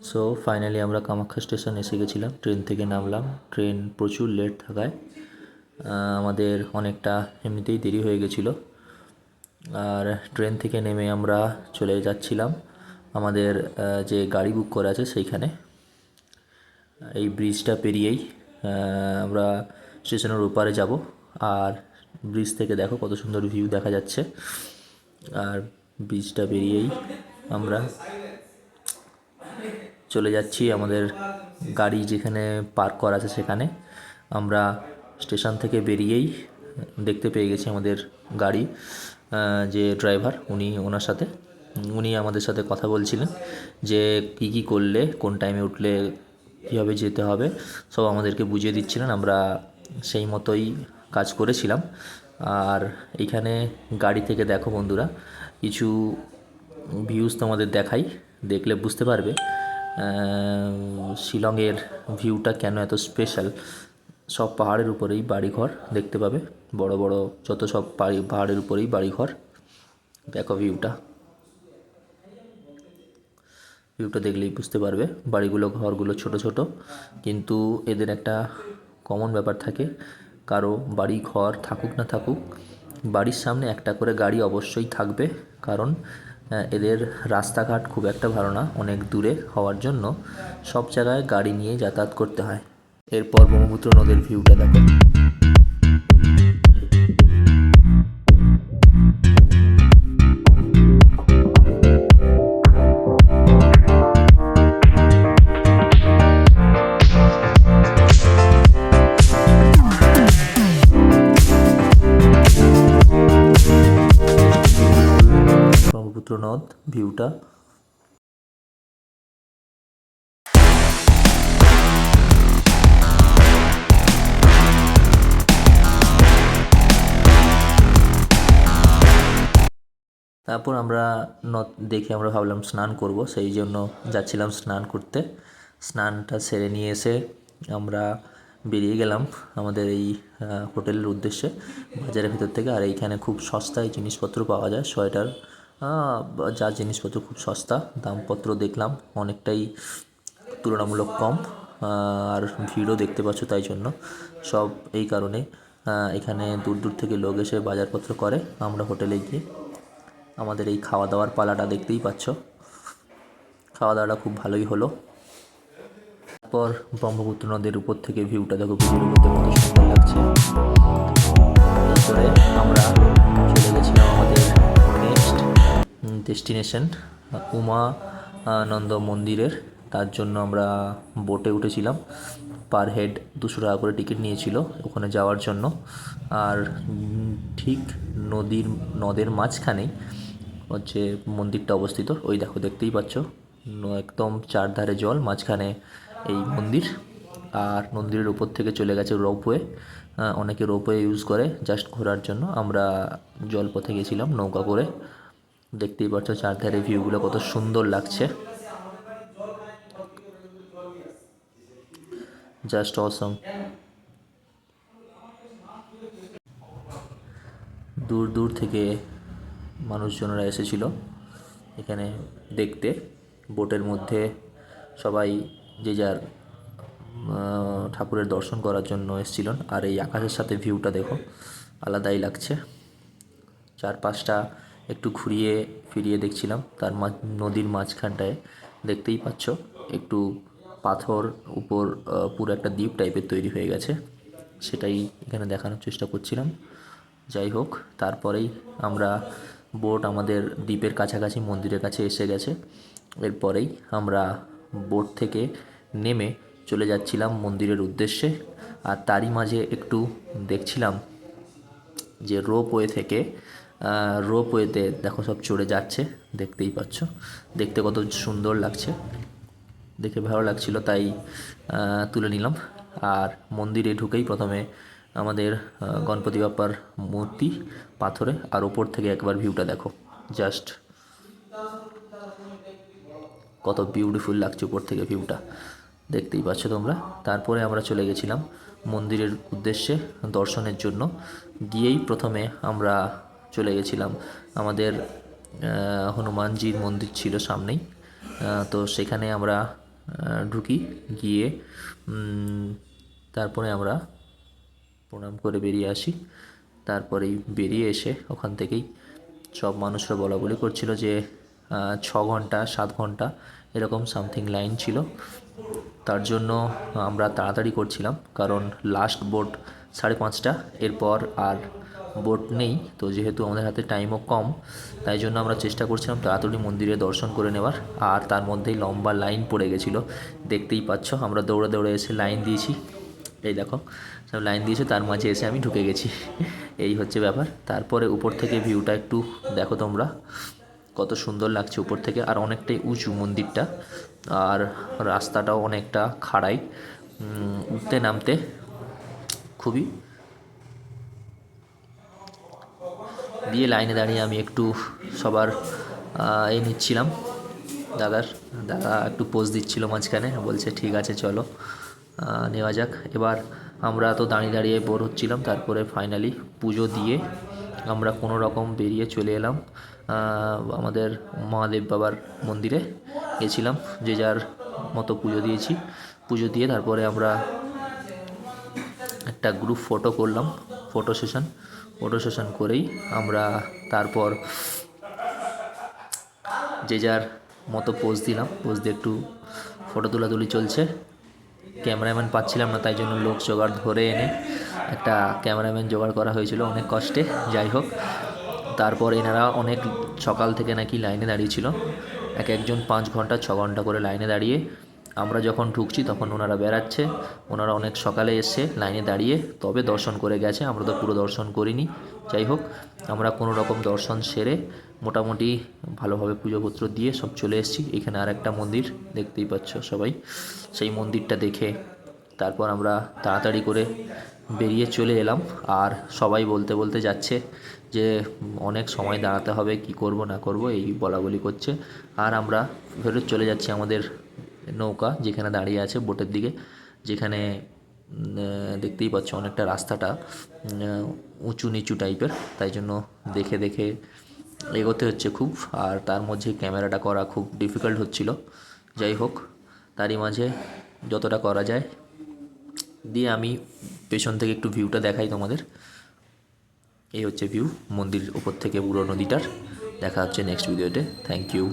So finally আমরা Kamakhya station এসে গেছিলাম, ট্রেন থেকে নামলাম। ট্রেন প্রচুর লেট থাকায় আমাদের অনেকটা এমনিতেই দেরি হয়ে গেছিলো। আর ট্রেন থেকে নেমে আমরা চলে যাচ্ছিলাম আমাদের যে গাড়ি বুক করা আছে সেইখানে। এই ব্রিজটা পেরিয়েই আমরা স্টেশনের ওপারে যাব। আর ব্রিজ থেকে দেখো কত সুন্দর ভিউ দেখা যাচ্ছে। আর ব্রিজটা পেরিয়েই আমরা চলে যাচ্ছি আমাদের গাড়ি যেখানে পার্ক করা আছে সেখানে। আমরা স্টেশন থেকে বেরিয়েই দেখতে পেয়ে গেছি আমাদের গাড়ি, যে ড্রাইভার উনি আমাদের সাথে কথা বলছিলেন যে কি কি করলে, কোন টাইমে উঠলে কীভাবে যেতে হবে, সব আমাদেরকে বুঝিয়ে দিচ্ছিলেন। আমরা সেই মতোই কাজ করেছিলাম। আর এইখানে গাড়ি থেকে দেখো বন্ধুরা, কিছু ভিউজ তোমাদের দেখাই, দেখলে বুঝতে পারবে শিলংয়ের ভিউটা কেন এত স্পেশাল। সব পাহাড়ের উপরেই বাড়িঘর দেখতে পাবে, বড় বড় যত সব পাহাড়ের উপরেই বাড়িঘর। দেখো ভিউটা দেখলেই বুঝতে পারবে। বাড়িগুলো, ঘরগুলো ছোট ছোট, কিন্তু এদের একটা কমন ব্যাপার থাকে। কারো বাড়ি ঘর থাকুক না থাকুক, বাড়ির সামনে একটা করে গাড়ি অবশ্যই থাকবে। কারণ এদের রাস্তাঘাট খুব একটা ভালো না, অনেক দূরে হওয়ার জন্য সব জায়গায় গাড়ি নিয়ে যাতায়াত করতে হয়। এরপর ব্রহ্মপুত্র নদীর ভিউটা দেখো। ব্রহ্মপুত্র নদ ভিউটা। তারপর আমরা নদ দেখে আমরা ভাবলাম স্নান করব, সেই জন্য যাচ্ছিলাম স্নান করতে। স্নানটা সেরে নিয়ে এসে আমরা বেরিয়ে গেলাম আমাদের এই হোটেলের উদ্দেশ্যে বাজারের ভিতর থেকে। আর এইখানে খুব সস্তায় জিনিসপত্র পাওয়া যায়, সোয়েটার, যা জিনিসপত্র খুব সস্তা। দামপত্র দেখলাম অনেকটাই তুলনামূলক কম। আর ভিড়ও দেখতে পাচ্ছ, তাই জন্য সব এই কারণে এখানে দূর দূর থেকে লোক এসে বাজারপত্র করে। আমরা হোটেলে গিয়ে আমাদের এই খাওয়া দাওয়ার পালাটা দেখতেই পাচ্ছ, খাওয়া দাওয়াটা খুব ভালোই হলো। তারপর ব্রহ্মপুত্র নদের উপর থেকে ভিউটা দেখো, ভিউর উপর থেকে কত সুন্দর লাগছে। এরপরে আমরা চলে গেছিলাম আমাদের নেক্সট ডেস্টিনেশন উমানন্দ মন্দিরের। তার জন্য আমরা বোটে উঠেছিলাম। পার হেড 200 টাকা করে টিকিট নিয়েছিল ওখানে যাওয়ার জন্য। আর ঠিক নদের মাঝখানেই হচ্ছে মন্দিরটা অবস্থিত। ওই দেখো, দেখতেই পাচ্ছ, একদম চারধারে জল, মাঝখানে এই মন্দির। আর মন্দিরের উপর থেকে চলে গেছে রোপওয়ে। অনেকে রোপওয়ে ইউজ করে জাস্ট ঘোরার জন্য। আমরা জলপথে গেছিলাম নৌকা করে। দেখতেই পাচ্ছ চারধারে ভিউগুলো কত সুন্দর লাগছে, জাস্ট অসম। দূর দূর থেকে মানুষজনরা এসেছিল এখানে দেখতে। বোটের মধ্যে সবাই যে যার ঠাকুরের দর্শন করার জন্য এসেছিলেন। আর এই আকাশের সাথে ভিউটা দেখো, আলাদাই লাগছে। চারপাশটা একটু ঘুরিয়ে ফিরিয়ে দেখছিলাম। তার নদীর মাঝখানটায় দেখতেই পাচ্ছ একটু পাথর উপর পুরো একটা দ্বীপ টাইপের তৈরি হয়ে গেছে, সেটাই এখানে দেখানোর চেষ্টা করছিলাম। যাই হোক, তারপরেই আমরা বোট আমাদের দ্বীপের কাছাকাছি মন্দিরের কাছে এসে গেছে। এরপরেই আমরা বোট থেকে নেমে চলে যাচ্ছিলাম মন্দিরের উদ্দেশ্যে। আর তারই মাঝে একটু দেখছিলাম যে রোপওয়েতে দেখো সব চড়ে যাচ্ছে, দেখতেই পাচ্ছ। দেখতে কত সুন্দর লাগছে, দেখে ভালো লাগছিল, তাই তুলে নিলাম। আর মন্দিরে ঢুকেই প্রথমে আমাদের গণপতি বাপ্পার মূর্তি পাথরে। আর ওপর থেকে একবার ভিউটা দেখো, জাস্ট কত বিউটিফুল লাগছে উপর থেকে ভিউটা, দেখতেই পাচ্ছ তোমরা। তারপরে আমরা চলে গেছিলাম মন্দিরের উদ্দেশ্যে দর্শনের জন্য। গিয়েই প্রথমে আমরা চলে গেছিলাম আমাদের হনুমানজির মন্দির ছিল সামনেই, তো সেখানে আমরা ঢুকি, গিয়ে তারপরে আমরা প্রণাম করে বেরিয়ে আসি। তারপরেই বেরিয়ে এসে ওখান থেকেই সব মানুষরা বলাবলি করছিল যে 6 ঘন্টা 7 ঘন্টা এরকম সামথিং লাইন ছিল। তার জন্য আমরা তাড়াতাড়ি করছিলাম, কারণ লাস্ট বোট 5:30, এরপর আর বোট নেই। তো যেহেতু আমাদের হাতে টাইমও কম, তাই জন্য আমরা চেষ্টা করছিলাম তাড়াতাড়ি মন্দিরে দর্শন করে নেওয়ার। আর তার মধ্যেই লম্বা লাইন পড়ে গেছিলো, দেখতেই পাচ্ছ। আমরা দৌড়ে দৌড়ে এসে লাইন দিয়েছি, এই দেখো সব লাইন দিয়েছে, তার মাঝে এসে আমি ঢুকে গেছি। এই হচ্ছে ব্যাপার। তারপরে উপর থেকে ভিউটা একটু দেখো তোমরা, কত সুন্দর লাগছে উপর থেকে। আর অনেকটাই উঁচু মন্দিরটা, আর রাস্তাটাও অনেকটা খাড়াই, উঠতে নামতে খুবই। দিয়ে লাইনে দাঁড়িয়ে আমি একটু সবার নিচ্ছিলাম। দাদা একটু পোজ দিচ্ছিল মাঝখানে, বলছে ঠিক আছে চলো নেওয়া যাক। এবার আমরা তো দাঁড়িয়ে দাঁড়িয়ে বোর হচ্ছিলাম। তারপরে ফাইনালি পুজো দিয়ে আমরা কোনো রকম বেরিয়ে চলে এলাম আমাদের মহাদেব বাবার মন্দিরে গেছিলাম। যে যার মতো পুজো দিয়েছি, পুজো দিয়ে তারপরে আমরা একটা গ্রুপ ফটো করলাম, ফটো সেশন করেই আমরা তারপর যে যার মতো পোজ দিলাম। পোজ দিয়ে একটু ফটো তোলাতুলি চলছে। ক্যামেরাম্যান পাচ্ছিলাম না, তাই জন্য লোক জোগাড় ধরে এনে একটা ক্যামেরাম্যান জোগাড় করা হয়েছিল অনেক কষ্টে। যাই হোক, তারপর এনারা অনেক সকাল থেকে নাকি লাইনে দাঁড়িয়েছিল, একজন 5 ঘন্টা 6 ঘন্টা করে লাইনে দাঁড়িয়ে। আমরা যখন ঢুকছি তখন ওনারা বেরাচ্ছে। ওনারা অনেক সকালে এসে লাইনে দাঁড়িয়ে তবে দর্শন করে গেছে, আমরা তো পুরো দর্শন করিনি। যাই হোক, আমরা কোনো রকম দর্শন সেরে মোটামুটি ভালোভাবে পুজোপত্র দিয়ে সব চলে এসেছি। এখানে আর একটা মন্দির দেখতেই পাচ্ছ সবাই, সেই মন্দিরটা দেখে তারপর আমরা তাড়াতাড়ি করে বেরিয়ে চলে এলাম। আর সবাই বলতে বলতে যাচ্ছে যে অনেক সময় দাঁড়াতে হবে, কি করব না করব এই বলাবলি করছে। আর আমরা ফেরত চলে যাচ্ছি আমাদের নৌকা যেখানে দাঁড়িয়ে আছে বোটের দিকে, যেখানে দেখতেই পাচ্ছ অনেকটা রাস্তাটা উঁচু নিচু টাইপের, তাই জন্য দেখে দেখে এগোতে হচ্ছে খুব। আর তার মধ্যে ক্যামেরাটা করা খুব ডিফিকাল্ট হচ্ছিল। যাই হোক, তারই মাঝে যতটা করা যায় দিয়ে আমি পেছন থেকে একটু ভিউটা দেখাই তোমাদের। এই হচ্ছে ভিউ মন্দির উপর থেকে পুরো নদীটার। দেখা হচ্ছে নেক্সট ভিডিওতে। Thank you.